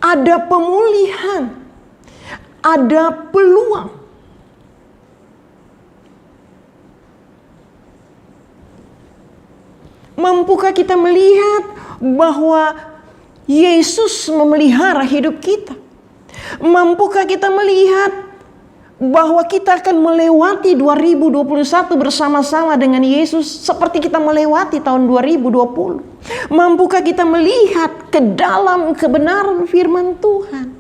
Ada pemulihan. Ada peluang. Mampukah kita melihat bahwa Yesus memelihara hidup kita? Mampukah kita melihat bahwa kita akan melewati 2021 bersama-sama dengan Yesus seperti kita melewati tahun 2020? Mampukah kita melihat ke dalam kebenaran firman Tuhan?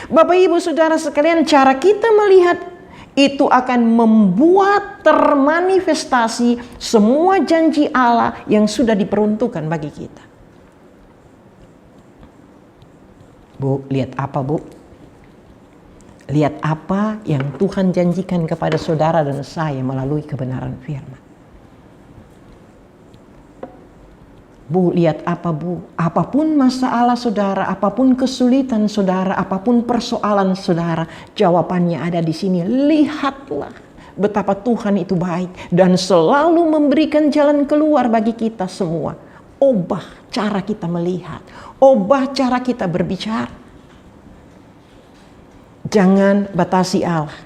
Bapak Ibu Saudara sekalian, cara kita melihat itu akan membuat termanifestasi semua janji Allah yang sudah diperuntukkan bagi kita. Bu, lihat apa bu? Lihat apa yang Tuhan janjikan kepada saudara dan saya melalui kebenaran firman. Bu, lihat apa bu? Apapun masalah saudara, apapun kesulitan saudara, apapun persoalan saudara, jawabannya ada di sini. Lihatlah betapa Tuhan itu baik dan selalu memberikan jalan keluar bagi kita semua. Ubah cara kita melihat, ubah cara kita berbicara. Jangan batasi Allah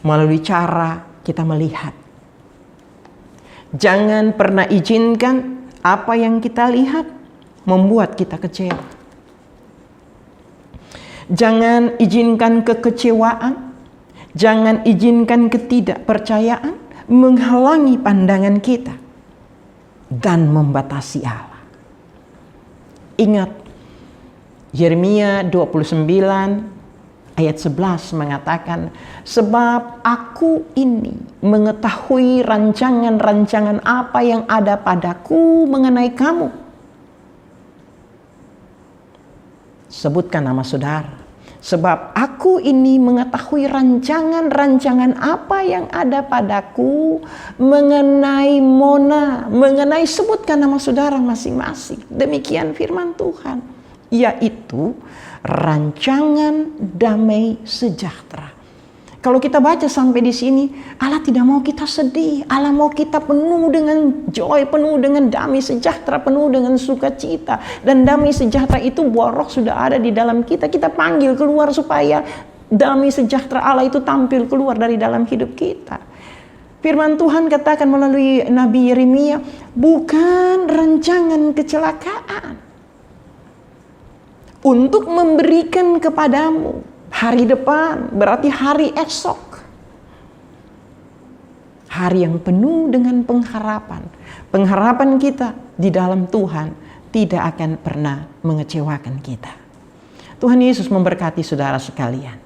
melalui cara kita melihat. Jangan pernah izinkan apa yang kita lihat membuat kita kecewa. Jangan izinkan kekecewaan, jangan izinkan ketidakpercayaan menghalangi pandangan kita dan membatasi Allah. Ingat, Yeremia 29 ayat 11 mengatakan, sebab aku ini mengetahui rancangan-rancangan apa yang ada padaku mengenai kamu. Sebutkan nama saudara. Sebab aku ini mengetahui rancangan-rancangan apa yang ada padaku mengenai Mona. Mengenai, sebutkan nama saudara masing-masing. Demikian firman Tuhan. Yaitu rancangan damai sejahtera. Kalau kita baca sampai di sini, Allah tidak mau kita sedih. Allah mau kita penuh dengan joy, penuh dengan damai sejahtera, penuh dengan sukacita. Dan damai sejahtera itu buah roh sudah ada di dalam kita. Kita panggil keluar supaya damai sejahtera Allah itu tampil keluar dari dalam hidup kita. Firman Tuhan katakan melalui Nabi Yeremia, bukan rancangan kecelakaan untuk memberikan kepadamu hari depan, berarti hari esok. Hari yang penuh dengan pengharapan. Pengharapan kita di dalam Tuhan tidak akan pernah mengecewakan kita. Tuhan Yesus memberkati saudara sekalian.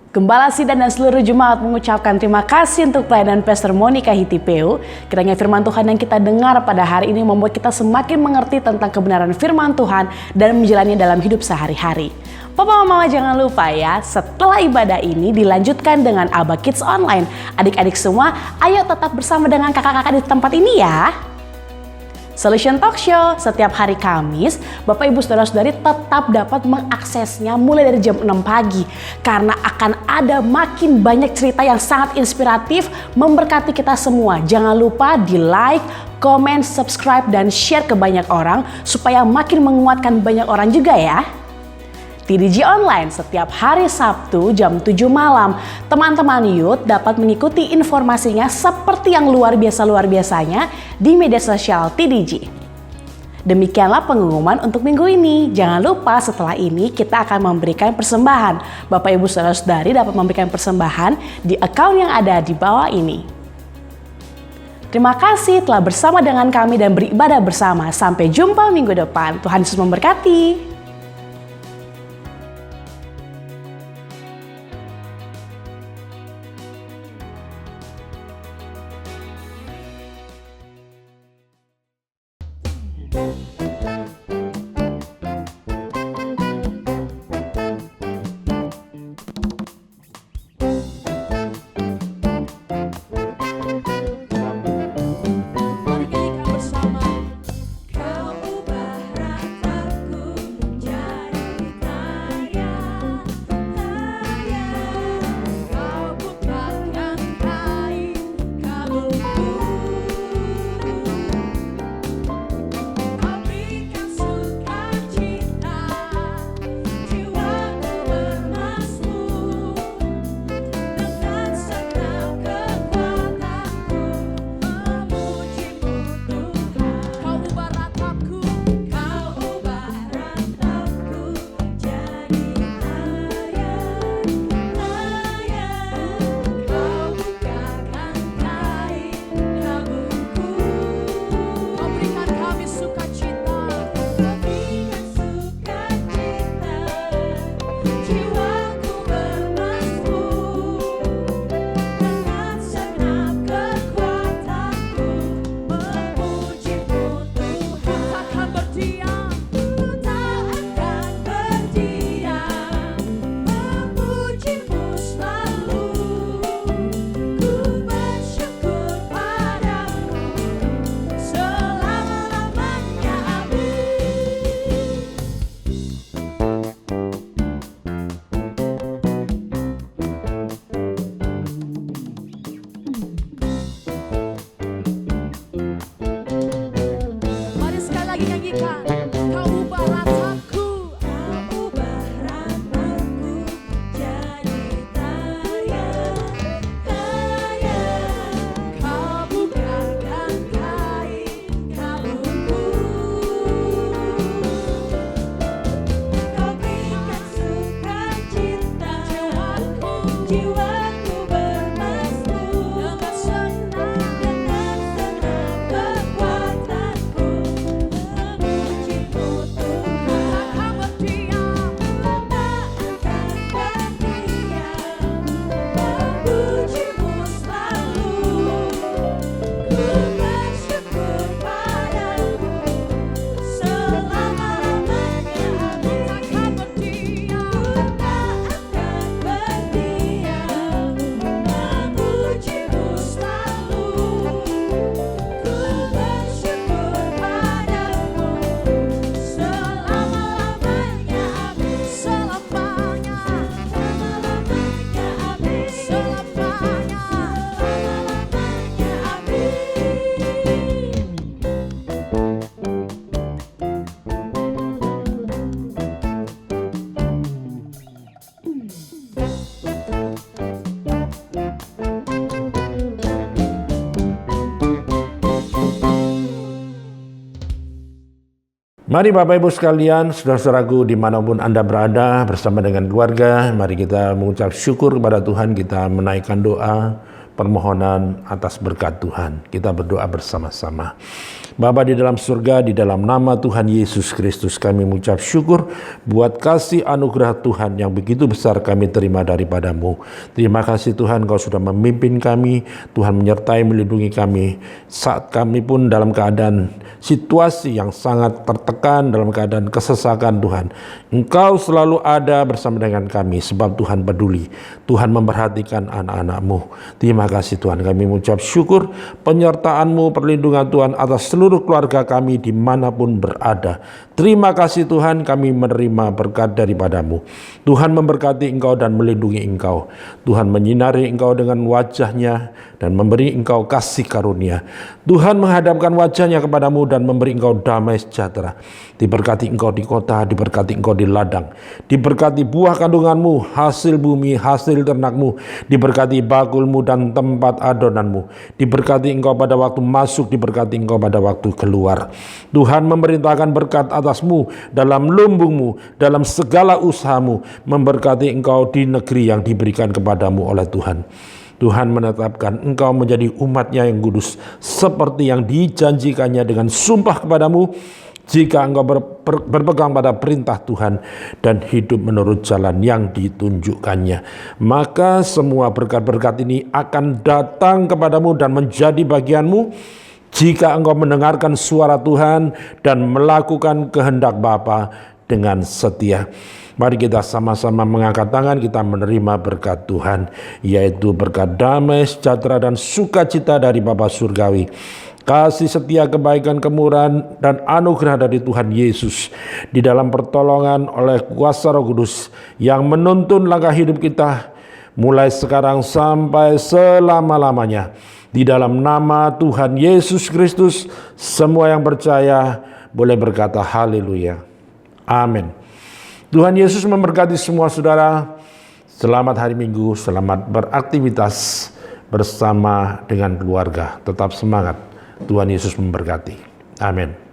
Gembala Sidang dan seluruh jemaat mengucapkan terima kasih untuk pelayanan Pastor Monica Hitipeu. Kiranya firman Tuhan yang kita dengar pada hari ini membuat kita semakin mengerti tentang kebenaran firman Tuhan dan menjalani dalam hidup sehari-hari. Papa mama jangan lupa ya, setelah ibadah ini dilanjutkan dengan Aba Kids Online. Adik-adik semua, ayo tetap bersama dengan kakak-kakak di tempat ini ya. Solution Talk Show setiap hari Kamis, Bapak Ibu Saudara-saudari tetap dapat mengaksesnya mulai dari jam 6 pagi. Karena akan ada makin banyak cerita yang sangat inspiratif memberkati kita semua. Jangan lupa di like, comment, subscribe, dan share ke banyak orang supaya makin menguatkan banyak orang juga ya. TDJ Online setiap hari Sabtu jam 7 malam. Teman-teman youth dapat mengikuti informasinya seperti yang luar biasanya di media sosial TDJ. Demikianlah pengumuman untuk minggu ini. Jangan lupa setelah ini kita akan memberikan persembahan. Bapak Ibu Saudara-saudari dapat memberikan persembahan di akun yang ada di bawah ini. Terima kasih telah bersama dengan kami dan beribadah bersama. Sampai jumpa minggu depan. Tuhan Yesus memberkati. Mari kita bersama. Kau ubah rataku jiwaku bermasmur dengan senang kekuatanku memujimu Tuhan. Tak akan berdiam memujimu selalu. Ku bersyukur padamu selama-lamanya. Amin. Tak akan berdiam memujimu selalu. Ku bersyukur padamu selama-lamanya. Amin. Selamanya, selama-lamanya. Amin. Selamanya, selama-lamanya. Amin. Mari Bapak Ibu sekalian, saudara-saudaraku dimanapun Anda berada bersama dengan keluarga, mari kita mengucap syukur kepada Tuhan, kita menaikkan doa, permohonan atas berkat Tuhan. Kita berdoa bersama-sama. Bapa di dalam surga, di dalam nama Tuhan Yesus Kristus kami mengucap syukur buat kasih anugerah Tuhan yang begitu besar kami terima daripadamu. Terima kasih Tuhan, Kau sudah memimpin kami, Tuhan menyertai melindungi kami saat kami pun dalam keadaan situasi yang sangat tertekan, dalam keadaan kesesakan Tuhan. Engkau selalu ada bersama dengan kami sebab Tuhan peduli. Tuhan memperhatikan anak-anak-Mu. Terima kasih Tuhan, kami mengucap syukur penyertaan-Mu, perlindungan Tuhan atas seluruh keluarga kami dimanapun berada. Terima kasih Tuhan, kami menerima berkat daripadamu. Tuhan memberkati Engkau dan melindungi Engkau. Tuhan menyinari Engkau dengan wajah-Nya dan memberi Engkau kasih karunia. Tuhan menghadapkan wajah-Nya kepadamu dan memberi Engkau damai sejahtera. Diberkati Engkau di kota, diberkati Engkau di ladang, diberkati buah kandunganmu, hasil bumi, hasil ternakmu, diberkati bakulmu dan tempat adonanmu, diberkati Engkau pada waktu masuk, diberkati Engkau pada waktu keluar. Tuhan memerintahkan berkat atasmu dalam lumbungmu, dalam segala usahamu, memberkati Engkau di negeri yang diberikan kepadamu oleh Tuhan. Tuhan menetapkan Engkau menjadi umat-Nya yang kudus seperti yang dijanjikannya dengan sumpah kepadamu, jika Engkau berpegang pada perintah Tuhan dan hidup menurut jalan yang ditunjukkannya. Maka semua berkat-berkat ini akan datang kepadamu dan menjadi bagianmu jika engkau mendengarkan suara Tuhan dan melakukan kehendak Bapa dengan setia. Mari kita sama-sama mengangkat tangan, kita menerima berkat Tuhan, yaitu berkat damai, sejahtera, dan sukacita dari Bapa Surgawi. Kasih setia, kebaikan, kemurahan, dan anugerah dari Tuhan Yesus di dalam pertolongan oleh kuasa Roh Kudus yang menuntun langkah hidup kita mulai sekarang sampai selama-lamanya. Di dalam nama Tuhan Yesus Kristus, semua yang percaya boleh berkata haleluya. Amin. Tuhan Yesus memberkati semua saudara. Selamat hari Minggu, selamat beraktivitas bersama dengan keluarga. Tetap semangat. Tuhan Yesus memberkati. Amin.